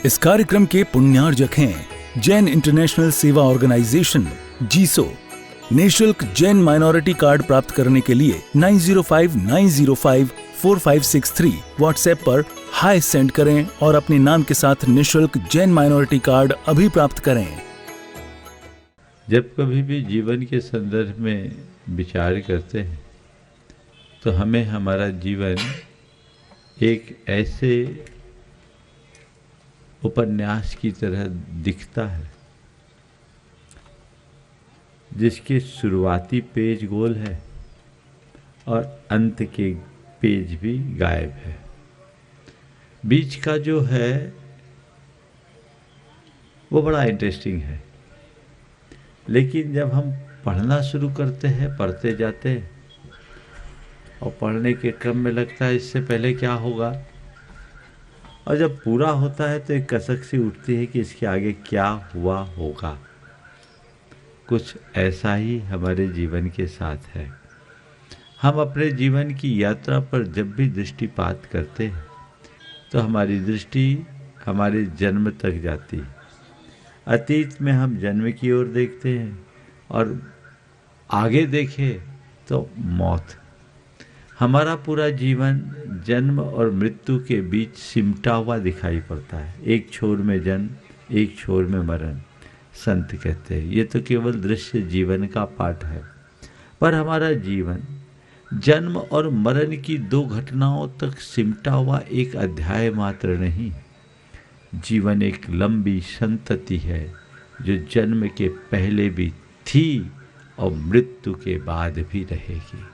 इस कार्यक्रम के पुण्यार्जक हैं जैन इंटरनेशनल सेवा ऑर्गेनाइजेशन जीसो। निःशुल्क जैन माइनॉरिटी कार्ड प्राप्त करने के लिए 9059054563 व्हाट्सएप पर हाय सेंड करें और अपने नाम के साथ निःशुल्क जैन माइनॉरिटी कार्ड अभी प्राप्त करें। जब कभी भी जीवन के संदर्भ में विचार करते हैं तो हमें हमारा जीवन एक ऐसे उपन्यास की तरह दिखता है जिसके शुरुआती पेज गोल है और अंत के पेज भी गायब है। बीच का जो है वो बड़ा इंटरेस्टिंग है, लेकिन जब हम पढ़ना शुरू करते हैं, पढ़ते जाते हैं और पढ़ने के क्रम में लगता है इससे पहले क्या होगा, और जब पूरा होता है तो एक कसक सी उठती है कि इसके आगे क्या हुआ होगा। कुछ ऐसा ही हमारे जीवन के साथ है। हम अपने जीवन की यात्रा पर जब भी दृष्टिपात करते हैं तो हमारी दृष्टि हमारे जन्म तक जाती है। अतीत में हम जन्म की ओर देखते हैं और आगे देखें तो मौत। हमारा पूरा जीवन जन्म और मृत्यु के बीच सिमटा हुआ दिखाई पड़ता है। एक छोर में जन्म, एक छोर में मरण। संत कहते हैं ये तो केवल दृश्य जीवन का पाठ है, पर हमारा जीवन जन्म और मरण की दो घटनाओं तक सिमटा हुआ एक अध्याय मात्र नहीं। जीवन एक लंबी संतति है जो जन्म के पहले भी थी और मृत्यु के बाद भी रहेगी।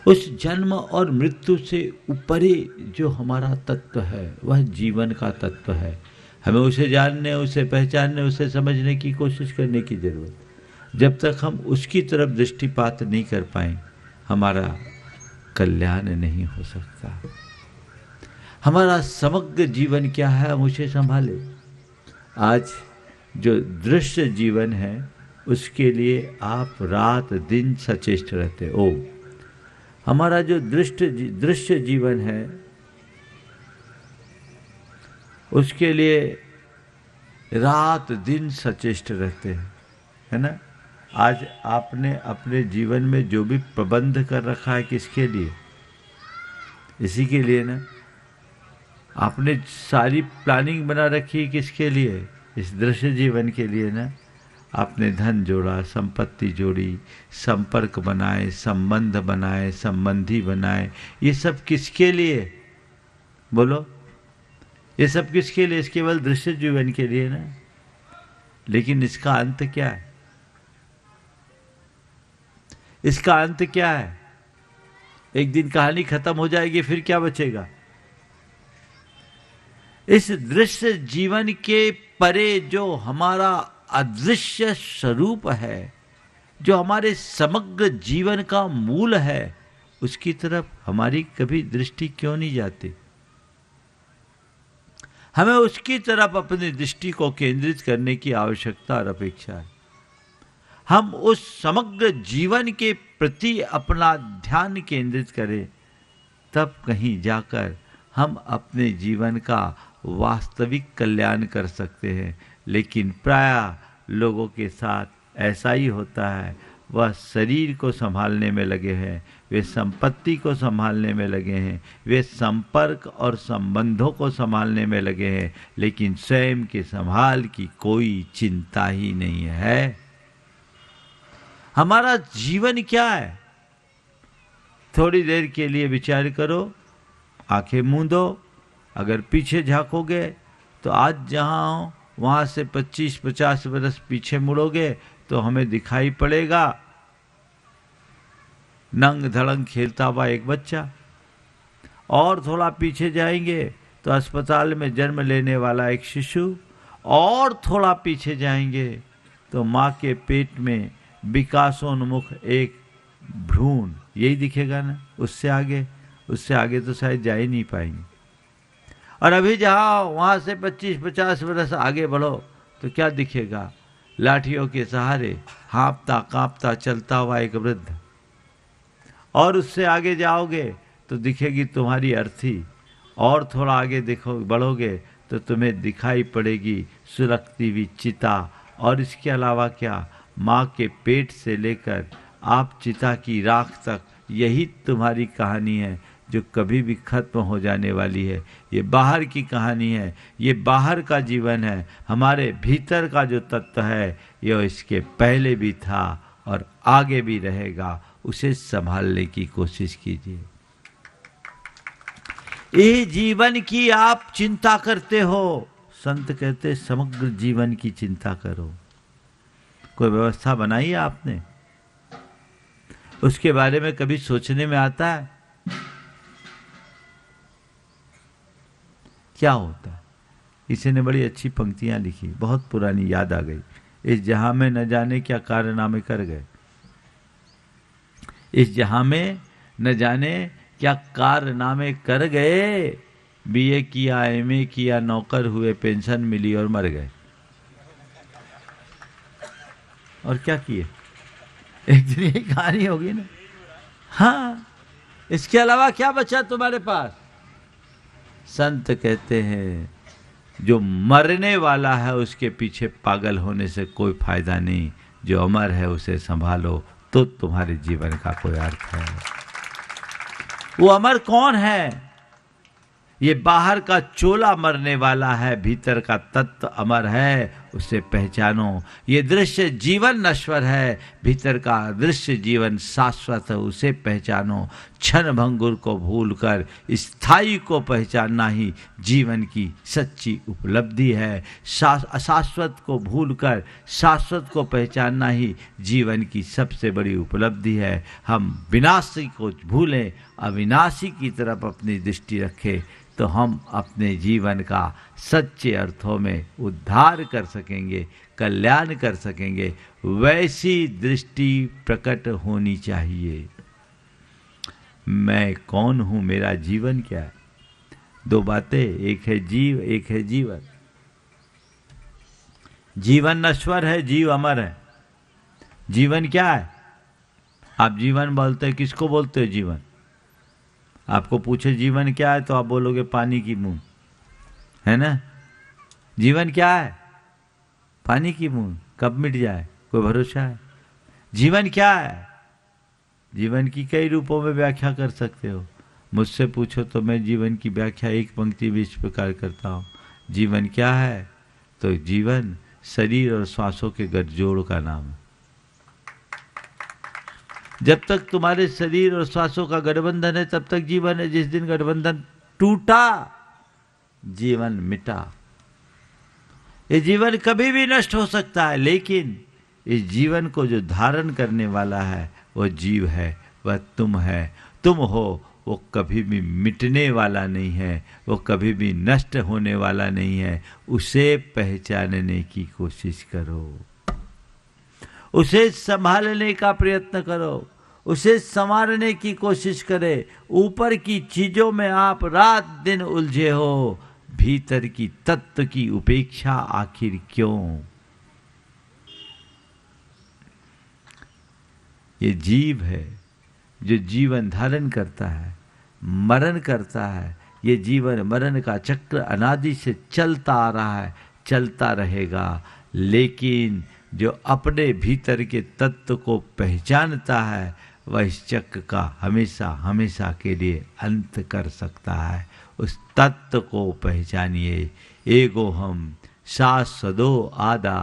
उस जन्म और मृत्यु से ऊपरे जो हमारा तत्व है वह जीवन का तत्व है। हमें उसे जानने, उसे पहचानने, उसे समझने की कोशिश करने की जरूरत। जब तक हम उसकी तरफ दृष्टिपात नहीं कर पाए हमारा कल्याण नहीं हो सकता। हमारा समग्र जीवन क्या है, हम उसे संभाले। आज जो दृश्य जीवन है उसके लिए आप रात दिन सचेष्ट रहते हो। हमारा जो दृश्य जीवन है उसके लिए रात दिन सचेष्ट रहते हैं, है ना। आज आपने अपने जीवन में जो भी प्रबंध कर रखा है किसके लिए? इसी के लिए ना। आपने सारी प्लानिंग बना रखी है किसके लिए? इस दृश्य जीवन के लिए ना। आपने धन जोड़ा, संपत्ति जोड़ी, संपर्क बनाए, संबंध बनाए, संबंधी बनाए। ये सब किसके लिए? बोलो, ये सब किसके लिए? इस केवल दृश्य जीवन के लिए ना। लेकिन इसका अंत क्या है? इसका अंत क्या है? एक दिन कहानी खत्म हो जाएगी, फिर क्या बचेगा? इस दृश्य जीवन के परे जो हमारा अदृश्य स्वरूप है, जो हमारे समग्र जीवन का मूल है, उसकी तरफ हमारी कभी दृष्टि क्यों नहीं जाती? हमें उसकी तरफ अपनी दृष्टि को केंद्रित करने की आवश्यकता और अपेक्षा है। हम उस समग्र जीवन के प्रति अपना ध्यान केंद्रित करें, तब कहीं जाकर हम अपने जीवन का वास्तविक कल्याण कर सकते हैं। लेकिन प्रायः लोगों के साथ ऐसा ही होता है। वह शरीर को संभालने में लगे हैं, वे संपत्ति को संभालने में लगे हैं, वे संपर्क और संबंधों को संभालने में लगे हैं, लेकिन स्वयं के संभाल की कोई चिंता ही नहीं है। हमारा जीवन क्या है? थोड़ी देर के लिए विचार करो, आंखें मूंदो। अगर पीछे झांकोगे तो आज जहां हो वहां से 25-50 बरस पीछे मुड़ोगे तो हमें दिखाई पड़ेगा नंग धड़ंग खेलता हुआ एक बच्चा। और थोड़ा पीछे जाएंगे तो अस्पताल में जन्म लेने वाला एक शिशु। और थोड़ा पीछे जाएंगे तो माँ के पेट में विकासोन्मुख एक भ्रूण, यही दिखेगा ना। उससे आगे तो शायद जा ही नहीं पाएंगे। और अभी जहाँ वहाँ से 25-50 वर्ष आगे बढ़ो तो क्या दिखेगा? लाठियों के सहारे हाँफता कांपता चलता हुआ एक वृद्ध। और उससे आगे जाओगे तो दिखेगी तुम्हारी अर्थी। और थोड़ा आगे देखो बढ़ोगे तो तुम्हें दिखाई पड़ेगी सुलगती हुई चिता। और इसके अलावा क्या, माँ के पेट से लेकर आप चिता की राख तक, यही तुम्हारी कहानी है जो कभी भी खत्म हो जाने वाली है। ये बाहर की कहानी है, ये बाहर का जीवन है। हमारे भीतर का जो तत्व है यह इसके पहले भी था और आगे भी रहेगा। उसे संभालने की कोशिश कीजिए। ये जीवन की आप चिंता करते हो, संत कहते समग्र जीवन की चिंता करो। कोई व्यवस्था बनाई है आपने? उसके बारे में कभी सोचने में आता है क्या होता है? इसी ने बड़ी अच्छी पंक्तियां लिखी, बहुत पुरानी याद आ गई। इस जहां में न जाने क्या कारनामे कर गए, इस जहां में न जाने क्या कारनामे कर गए। बीए किया, एमए किया, नौकर हुए, पेंशन मिली और मर गए। और क्या किए? एक दिन यही कहानी होगी ना। हाँ, इसके अलावा क्या बचा तुम्हारे पास? संत कहते हैं जो मरने वाला है उसके पीछे पागल होने से कोई फायदा नहीं। जो अमर है उसे संभालो तो तुम्हारे जीवन का कोई अर्थ है। वो अमर कौन है? ये बाहर का चोला मरने वाला है, भीतर का तत्व अमर है, उसे पहचानो। ये दृश्य जीवन नश्वर है, भीतर का दृश्य जीवन शाश्वत है, उसे पहचानो। क्षण भंगुर को भूलकर स्थायी को पहचानना ही जीवन की सच्ची उपलब्धि है। अशाश्वत को भूलकर शाश्वत को पहचानना ही जीवन की सबसे बड़ी उपलब्धि है। हम विनाशी को भूलें, अविनाशी की तरफ अपनी दृष्टि रखें तो हम अपने जीवन का सच्चे अर्थों में उद्धार कर सकेंगे, कल्याण कर सकेंगे। वैसी दृष्टि प्रकट होनी चाहिए। मैं कौन हूं, मेरा जीवन क्या है? दो बातें, एक है जीव, एक है जीवन। जीवन नश्वर है, जीव अमर है। जीवन क्या है? आप जीवन बोलते हैं, किसको बोलते हो जीवन? आपको पूछे जीवन क्या है तो आप बोलोगे पानी की बूंद, है ना? जीवन क्या है? पानी की बूंद, कब मिट जाए कोई भरोसा है? जीवन क्या है? जीवन की कई रूपों में व्याख्या कर सकते हो। मुझसे पूछो तो मैं जीवन की व्याख्या एक पंक्ति में इस प्रकार करता हूँ। जीवन क्या है? तो जीवन शरीर और श्वासों के गठजोड़ का नाम है। जब तक तुम्हारे शरीर और श्वासों का गठबंधन है तब तक जीवन है। जिस दिन गठबंधन टूटा, जीवन मिटा। ये जीवन कभी भी नष्ट हो सकता है, लेकिन इस जीवन को जो धारण करने वाला है वह जीव है, वह तुम है, तुम हो। वो कभी भी मिटने वाला नहीं है, वो कभी भी नष्ट होने वाला नहीं है। उसे पहचानने की कोशिश करो, उसे संभालने का प्रयत्न करो, उसे संवारने की कोशिश करे। ऊपर की चीजों में आप रात दिन उलझे हो, भीतर की तत्व की उपेक्षा आखिर क्यों? ये जीव है जो जीवन धारण करता है, मरण करता है। ये जीवन मरण का चक्र अनादि से चलता आ रहा है, चलता रहेगा। लेकिन जो अपने भीतर के तत्व को पहचानता है वह इस चक्र का हमेशा हमेशा के लिए अंत कर सकता है। उस तत्व को पहचानिए। एगो हम सास सदो आदा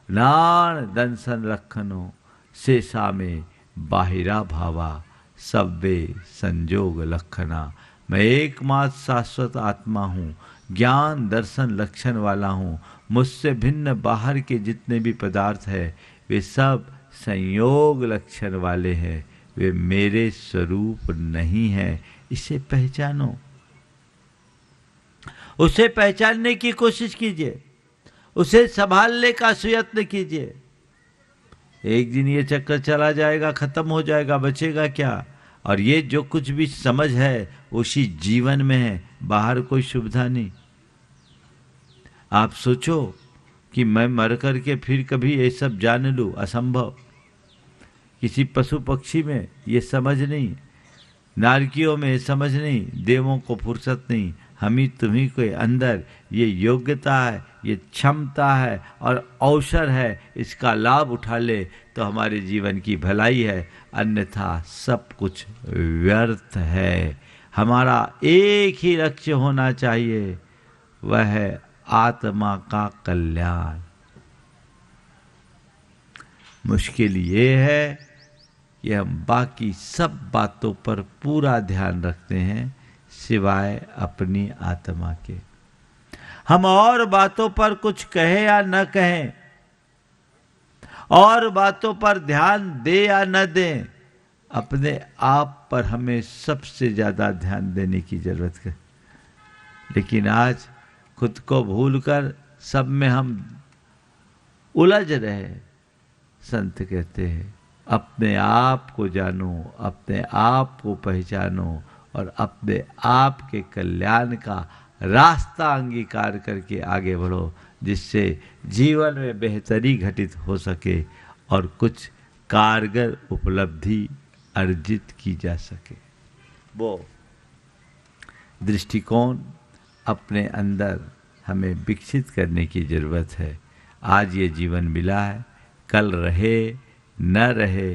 नान दंसन रखनो शेषा में बाहिरा भावा सब्बे संजोग लक्षणा। मैं एकमात्र शाश्वत आत्मा हूँ, ज्ञान दर्शन लक्षण वाला हूँ। मुझसे भिन्न बाहर के जितने भी पदार्थ हैं वे सब संयोग लक्षण वाले हैं, वे मेरे स्वरूप नहीं हैं। इसे पहचानो, उसे पहचानने की कोशिश कीजिए, उसे संभालने का सुयत्न कीजिए। एक दिन ये चक्कर चला जाएगा, खत्म हो जाएगा, बचेगा क्या? और ये जो कुछ भी समझ है उसी जीवन में है, बाहर कोई सुविधा नहीं। आप सोचो कि मैं मर कर के फिर कभी ये सब जान लूं, असंभव। किसी पशु पक्षी में ये समझ नहीं, नारकियों में समझ नहीं, देवों को फुर्सत नहीं। ही तुम्ही के अंदर ये योग्यता है, ये क्षमता है और अवसर है, इसका लाभ उठा ले तो हमारे जीवन की भलाई है, अन्यथा सब कुछ व्यर्थ है। हमारा एक ही लक्ष्य होना चाहिए, वह है आत्मा का कल्याण। मुश्किल ये है कि हम बाकी सब बातों पर पूरा ध्यान रखते हैं सिवाय अपनी आत्मा के। हम और बातों पर कुछ कहें या न कहें, और बातों पर ध्यान दे या न दें, अपने आप पर हमें सबसे ज्यादा ध्यान देने की जरूरत है। लेकिन आज खुद को भूलकर सब में हम उलझ रहे। संत कहते हैं अपने आप को जानो, अपने आप को पहचानो और अपने आप के कल्याण का रास्ता अंगीकार करके आगे बढ़ो, जिससे जीवन में बेहतरी घटित हो सके और कुछ कारगर उपलब्धि अर्जित की जा सके। वो दृष्टिकोण अपने अंदर हमें विकसित करने की जरूरत है। आज ये जीवन मिला है, कल रहे न रहे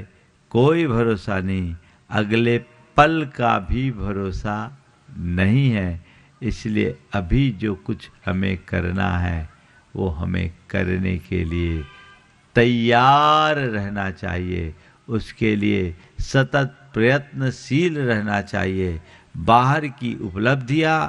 कोई भरोसा नहीं, अगले पल का भी भरोसा नहीं है। इसलिए अभी जो कुछ हमें करना है वो हमें करने के लिए तैयार रहना चाहिए, उसके लिए सतत प्रयत्नशील रहना चाहिए। बाहर की उपलब्धियां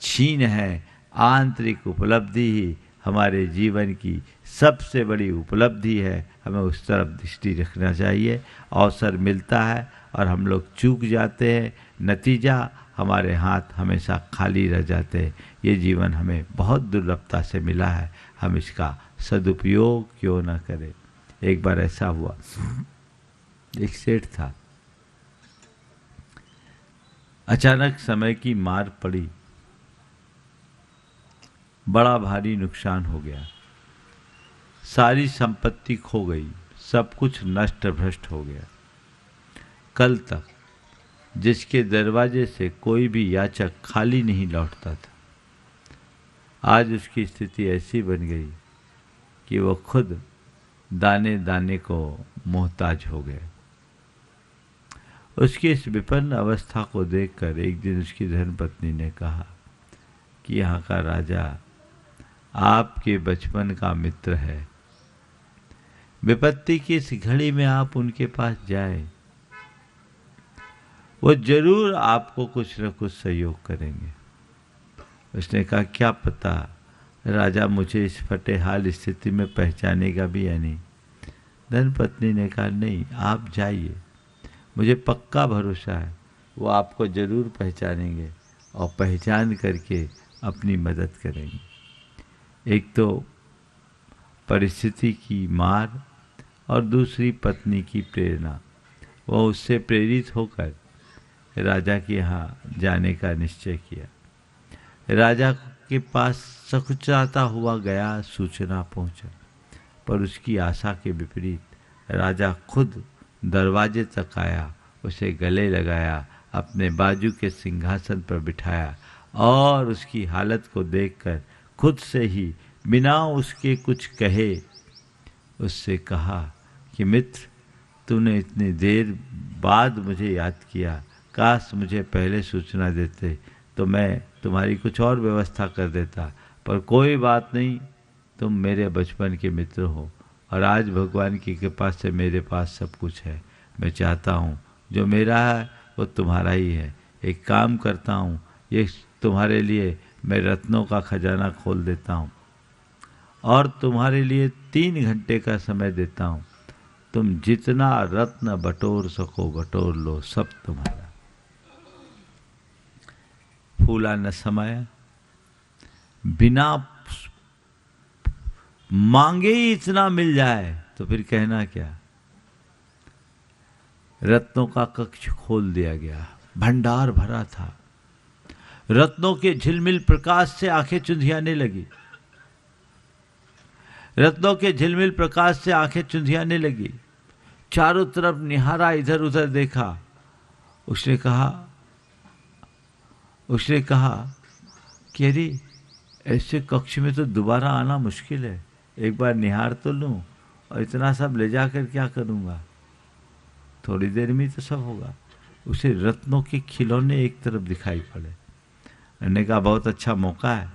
छीन है, आंतरिक उपलब्धि ही हमारे जीवन की सबसे बड़ी उपलब्धि है। हमें उस तरफ दृष्टि रखना चाहिए। अवसर मिलता है और हम लोग चूक जाते हैं, नतीजा हमारे हाथ हमेशा खाली रह जाते हैं। ये जीवन हमें बहुत दुर्लभता से मिला है, हम इसका सदुपयोग क्यों न करें। एक बार ऐसा हुआ, एक सेठ था, अचानक समय की मार पड़ी, बड़ा भारी नुकसान हो गया, सारी संपत्ति खो गई, सब कुछ नष्ट भ्रष्ट हो गया। कल तक जिसके दरवाजे से कोई भी याचक खाली नहीं लौटता था, आज उसकी स्थिति ऐसी बन गई कि वो खुद दाने दाने को मोहताज हो गए। उसकी इस विपन्न अवस्था को देखकर एक दिन उसकी धर्मपत्नी ने कहा कि यहाँ का राजा आपके बचपन का मित्र है, विपत्ति की इस घड़ी में आप उनके पास जाएं, वो जरूर आपको कुछ न कुछ सहयोग करेंगे। उसने कहा क्या पता राजा मुझे इस फटेहाल स्थिति में पहचानेगा भी या नहीं। धर्मपत्नी ने कहा नहीं, आप जाइए, मुझे पक्का भरोसा है वो आपको जरूर पहचानेंगे और पहचान करके अपनी मदद करेंगे। एक तो परिस्थिति की मार और दूसरी पत्नी की प्रेरणा, वो उससे प्रेरित होकर राजा के यहाँ जाने का निश्चय किया। राजा के पास सकुचाता हुआ गया, सूचना पहुंचा, पर उसकी आशा के विपरीत राजा खुद दरवाजे तक आया, उसे गले लगाया, अपने बाजू के सिंहासन पर बिठाया और उसकी हालत को देखकर खुद से ही बिना उसके कुछ कहे उससे कहा कि मित्र, तूने इतनी देर बाद मुझे याद किया, काश मुझे पहले सूचना देते तो मैं तुम्हारी कुछ और व्यवस्था कर देता, पर कोई बात नहीं, तुम मेरे बचपन के मित्र हो और आज भगवान की कृपा से मेरे पास सब कुछ है। मैं चाहता हूँ जो मेरा है वो तुम्हारा ही है। एक काम करता हूँ, ये तुम्हारे लिए मैं रत्नों का खजाना खोल देता हूँ और तुम्हारे लिए 3 घंटे का समय देता हूँ, तुम जितना रत्न बटोर सको बटोर लो, सब तुम्हारा। फूला न समाया, बिना मांगे ही इतना मिल जाए तो फिर कहना क्या। रत्नों का कक्ष खोल दिया गया, भंडार भरा था, रत्नों के झिलमिल प्रकाश से आंखें चुंधियाने लगी, रत्नों के झिलमिल प्रकाश से आंखें चुंधियाने लगी। चारों तरफ निहारा, इधर उधर देखा। उसने कहा कि अरे ऐसे कक्ष में तो दोबारा आना मुश्किल है, एक बार निहार तो लूँ, और इतना सब ले जाकर क्या करूँगा, थोड़ी देर में तो सब होगा। उसे रत्नों के खिलौने एक तरफ दिखाई पड़े। मैंने कहा बहुत अच्छा मौका है,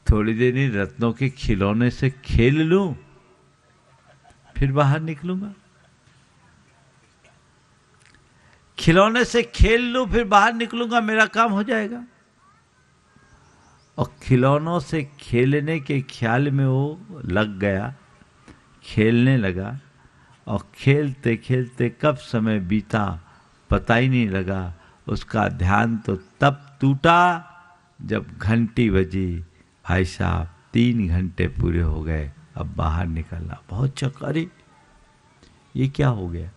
थोड़ी देर ही रत्नों के खिलौने से खेल लूं, फिर बाहर निकलूंगा। खिलौने से खेल लूं फिर बाहर निकलूंगा, मेरा काम हो जाएगा। और खिलौनों से खेलने के ख्याल में वो लग गया, खेलने लगा, और खेलते खेलते कब समय बीता पता ही नहीं लगा। उसका ध्यान तो तब टूटा जब घंटी बजी, भाई साहब 3 घंटे पूरे हो गए, अब बाहर निकलना बहुत चक्कर। ये क्या हो गया,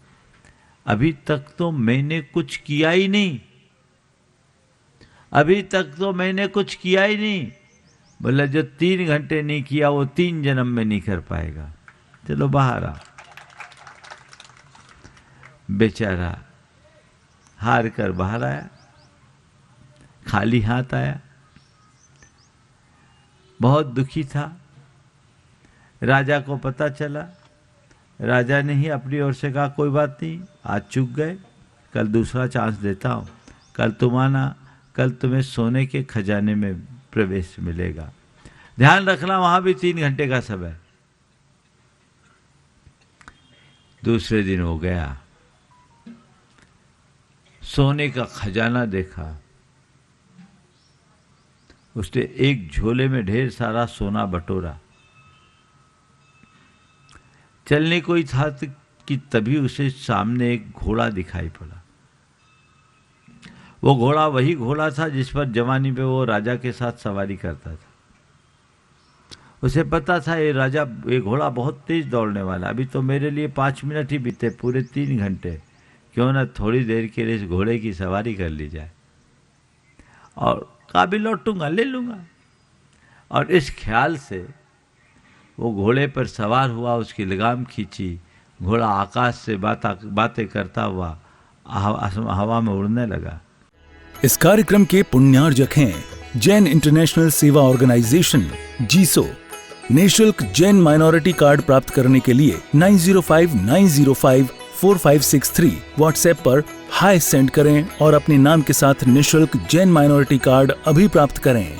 अभी तक तो मैंने कुछ किया ही नहीं, अभी तक तो मैंने कुछ किया ही नहीं। बोला जो 3 घंटे नहीं किया वो 3 जन्म में नहीं कर पाएगा, चलो बाहर आ। बेचारा हार कर बाहर आया, खाली हाथ आया, बहुत दुखी था। राजा को पता चला, राजा ने ही अपनी ओर से कहा कोई बात नहीं, आज चूक गए, कल दूसरा चांस देता हूँ, कल तुम आना, कल तुम्हें सोने के खजाने में प्रवेश मिलेगा। ध्यान रखना वहां भी 3 घंटे का समय। दूसरे दिन हो गया, सोने का खजाना देखा, उसने एक झोले में ढेर सारा सोना बटोरा। चलने कोई था कि तभी उसे सामने एक घोड़ा दिखाई पड़ा। वो घोड़ा वही घोड़ा था जिस पर जवानी में वो राजा के साथ सवारी करता था। उसे पता था ये घोड़ा बहुत तेज दौड़ने वाला, अभी तो मेरे लिए 5 मिनट ही बीते, पूरे 3 घंटे, क्यों ना थोड़ी देर के लिए इस घोड़े की सवारी कर ली जाए, और काबिल लौटूंगा, ले लूंगा। और इस ख्याल से वो घोड़े पर सवार हुआ, उसकी लगाम खींची, घोड़ा आकाश से बातें करता हुआ हवा में उड़ने लगा। इस कार्यक्रम के पुण्यार्जक हैं जैन इंटरनेशनल सेवा ऑर्गेनाइजेशन जीसो। निःशुल्क जैन माइनॉरिटी कार्ड प्राप्त करने के लिए 9059054563 व्हाट्सएप पर हाय सेंड करें और अपने नाम के साथ निःशुल्क जैन माइनॉरिटी कार्ड अभी प्राप्त करें।